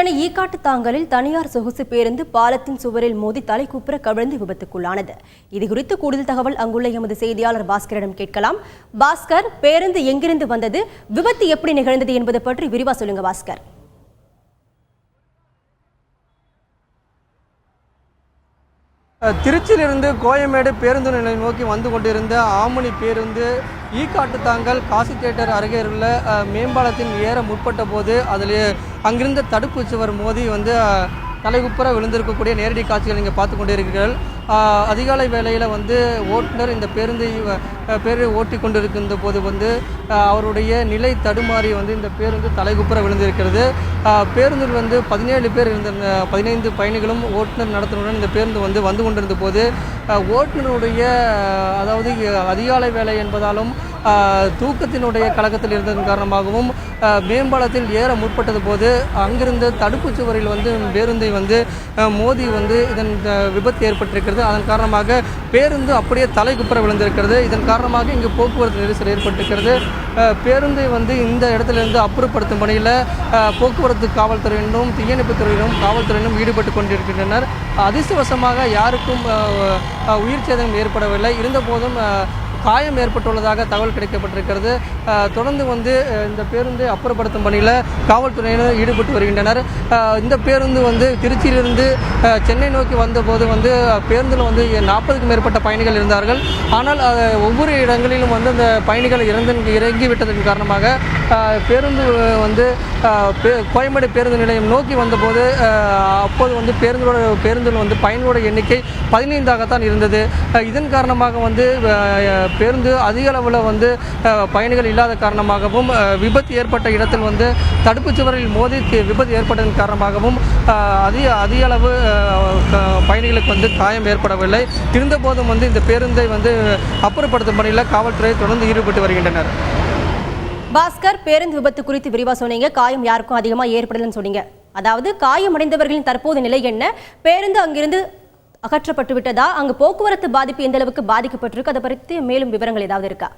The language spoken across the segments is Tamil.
சென்னை ஈக்காட்டுத்தாங்கலில் தனியார் சொகுசு பேருந்து பாலத்தின் சுவரில் மோதி தலைக்குப்புற கவிழ்ந்து விபத்துக்குள்ளானது. இதுகுறித்து கூடுதல் தகவல் அங்குள்ள எமது செய்தியாளர் பாஸ்கரிடம் கேட்கலாம். பாஸ்கர், பேருந்து எங்கிருந்து வந்தது, விபத்து எப்படி நிகழ்ந்தது என்பது பற்றி விரிவா சொல்லுங்க பாஸ்கர். திருச்சியிலிருந்து கோயம்பேடு பேருந்து நிலையம் நோக்கி வந்து கொண்டிருந்த ஆம்னி பேருந்து ஈக்காட்டுத்தாங்கல் காசி தியேட்டர் அருகே உள்ள மேம்பாலத்தின் ஏற முற்பட்ட போது அதில் அங்கிருந்த தடுப்பு சுவர் மோதி தலைகுப்புற விழுந்திருக்கக்கூடிய நேரடி காட்சிகள் நீங்கள் பார்த்து கொண்டே இருக்கிறீர்கள். அதிகாலை வேளையில் ஓட்டுநர் இந்த பேருந்து ஓட்டி கொண்டிருக்கின்ற போது அவருடைய நிலை தடுமாறி இந்த பேருந்து தலைகுப்புற விழுந்திருக்கிறது. பேருந்தில் 17 பேர் இருந்த 15 பயணிகளும் ஓட்டுநர் நடத்துனருடன் இந்த பேருந்து வந்து கொண்டிருந்த போது ஓட்டுநருடைய அதாவது அதிகாலை வேலை என்பதாலும் தூக்கத்தினுடைய கலக்கத்தில் இருந்ததன் காரணமாகவும் மேம்பாலத்தில் ஏற முற்பட்டது போது அங்கிருந்த தடுப்பு சுவரில் பேருந்தை மோதி இதன் விபத்து ஏற்பட்டிருக்கிறது. அதன் காரணமாக பேருந்து அப்படியே தலைகுப்புற விழுந்திருக்கிறது. இதன் காரணமாக இங்கு போக்குவரத்து நெரிசல் ஏற்பட்டிருக்கிறது. பேருந்தை இந்த இடத்திலிருந்து அப்புறப்படுத்தும் பணியில் போக்குவரத்து காவல்துறையினரும் தீயணைப்புத்துறையினரும் காவல்துறையினரும் ஈடுபட்டு கொண்டிருக்கின்றனர். அதிர்ஷ்டவசமாக யாருக்கும் உயிர் சேதம் ஏற்படவில்லை. இருந்தபோதும் காயம் ஏற்பட்டுள்ளதாக தகவல் கிடைக்கப்பட்டிருக்கிறது. தொடர்ந்து இந்த பேருந்தை அப்புறப்படுத்தும் பணியில் காவல்துறையினர் ஈடுபட்டு வருகின்றனர். இந்த பேருந்து திருச்சியிலிருந்து சென்னை நோக்கி வந்தபோது பேருந்தில் 40க்கும் மேற்பட்ட பயணிகள் இருந்தார்கள். ஆனால் ஒவ்வொரு இடங்களிலும் அந்த பயணிகள் இறங்கிவிட்டதன் காரணமாக பேருந்து கோயம்பேடு பேருந்து நிலையம் நோக்கி வந்தபோது அப்போது பேருந்தில் பயணிகளோட எண்ணிக்கை 15ஆகத்தான் இருந்தது. இதன் காரணமாக பேருந்து அதிக அளவில் பயணிகள் இல்லாத காரணமாகவும் விபத்து ஏற்பட்ட இடத்தில் தடுப்புச் சுவரில் மோதி விபத்து ஏற்பட்டதன் காரணமாகவும் அதிக அளவு பயணிகளுக்கு காயம் ஏற்படவில்லை. இருந்தபோதும் இந்த பேருந்தை அப்புறப்படுத்தும் பணியில் காவல்துறை தொடர்ந்து ஈடுபட்டு வருகின்றனர். பாஸ்கர், பேருந்து விபத்து குறித்து விரிவா சொன்னீங்க. காயம் யாருக்கும் அதிகமாக ஏற்படலன்னு சொன்னீங்க. அதாவது காயமடைந்தவர்களின் தற்போது நிலை என்ன? பேருந்து அங்கிருந்து அகற்றப்பட்டு விட்டதா? அங்கு போக்குவரத்து பாதிப்பு எந்த அளவுக்கு பாதிக்கப்பட்டிருக்கு? அதை பற்றி மேலும் விவரங்கள் ஏதாவது இருக்கா?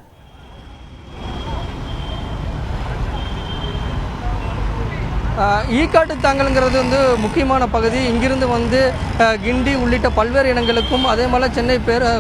ஈக்காட்டுத்தாங்கல்ங்கிறது முக்கியமான பகுதி. இங்கிருந்து கிண்டி உள்ளிட்ட பல்வேறு இடங்களுக்கும் அதே மாதிரி சென்னை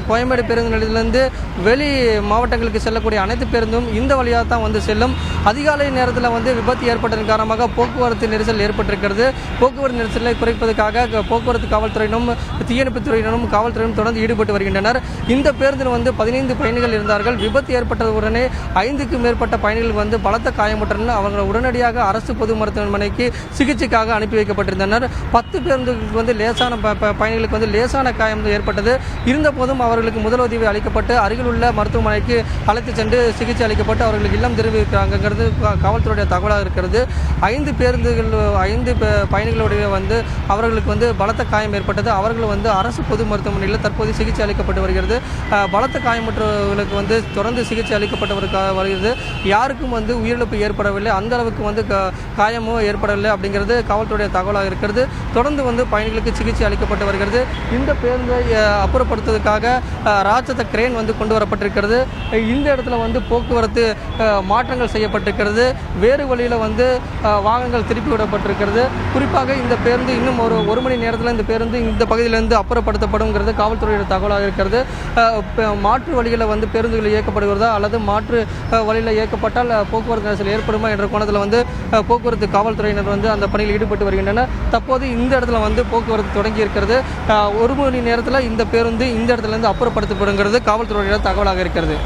கோயம்பேடு பேருந்து நிலையத்திலிருந்து வெளி மாவட்டங்களுக்கு செல்லக்கூடிய அனைத்து பேருந்தும் இந்த வழியாக தான் செல்லும். அதிகாலை நேரத்தில் விபத்து ஏற்பட்டதன் காரணமாக போக்குவரத்து நெரிசல் ஏற்பட்டிருக்கிறது. போக்குவரத்து நெரிசலை குறைப்பதற்காக போக்குவரத்து காவல்துறையினரும் தீயணைப்புத்துறையினரும் காவல்துறையினரும் தொடர்ந்து ஈடுபட்டு வருகின்றனர். இந்த பேருந்தில் 15 பயணிகள் இருந்தார்கள். விபத்து ஏற்பட்டவுடனே 5க்கும் மேற்பட்ட பயணிகள் பலத்த காயமுற்றனர். அவர்கள் உடனடியாக அரசு பொது மருத்துவமனை சிகிச்சைக்காக அனுப்பி வைக்கப்பட்டிருந்தனர். 10 பேருந்துகளுக்கு லேசான பயணிகளுக்கு லேசான காயம் ஏற்பட்டது. இருந்தபோதும் அவர்களுக்கு முதலுதவி அளிக்கப்பட்டு அருகில் உள்ள மருத்துவமனைக்கு அழைத்து சென்று சிகிச்சை அளிக்கப்பட்டு அவர்களுக்கு இல்லம் தெரிவிக்கிறாங்கிறது காவல்துறையுடைய தகவலாக இருக்கிறது. 5 பயணிகளுடைய அவர்களுக்கு பலத்த காயம் ஏற்பட்டது. அவர்கள் அரசு பொது மருத்துவமனையில் தற்போது சிகிச்சை அளிக்கப்பட்டு வருகிறது. பலத்த காயமற்றவர்களுக்கு தொடர்ந்து சிகிச்சை அளிக்கப்பட்டு வருகிறது. யாருக்கும் உயிரிழப்பு ஏற்படவில்லை. அந்த அளவுக்கு காயமோ ஏற்படவில்லை அப்படிங்கிறது காவல்துறையுடைய தகவலாக இருக்கிறது. தொடர்ந்து பயணிகளுக்கு சிகிச்சை அளிக்கப்பட்டு வருகிறது. இந்த பேருந்தை அப்புறப்படுத்துவதற்காக ராட்சத கிரேன் கொண்டு வரப்பட்டிருக்கிறது. இந்த இடத்துல போக்குவரத்து மாற்றங்கள் செய்யப்பட்டிருக்கிறது. வேறு வழியில் வாகனங்கள் திருப்பி விடப்பட்டிருக்கிறது. குறிப்பாக இந்த பேருந்து இன்னும் ஒரு மணி நேரத்தில் இந்த பேருந்து இந்த பகுதியிலிருந்து அப்புறப்படுத்தப்படுங்கிறது காவல்துறையுடைய தகவலாக இருக்கிறது. மாற்று வழியில் பேருந்துகள் இயக்கப்படுகிறதா அல்லது மாற்று வழியில் இயக்கப்பட்டால் போக்குவரத்து நெரிசல் ஏற்படுமா என்ற கோணத்தில் போக்குவரத்து காவல்துறையினர் அந்த பணியில் ஈடுபட்டு வருகின்றனர். தற்போது இந்த இடத்துல போக்குவரத்து தொடங்கி இருக்கிறது. ஒரு மணி நேரத்தில் இந்த பேருந்து இந்த இடத்துல இருந்து அப்புறப்படுத்தப்படுங்கிறது காவல்துறையினர் தகவலாக இருக்கிறது.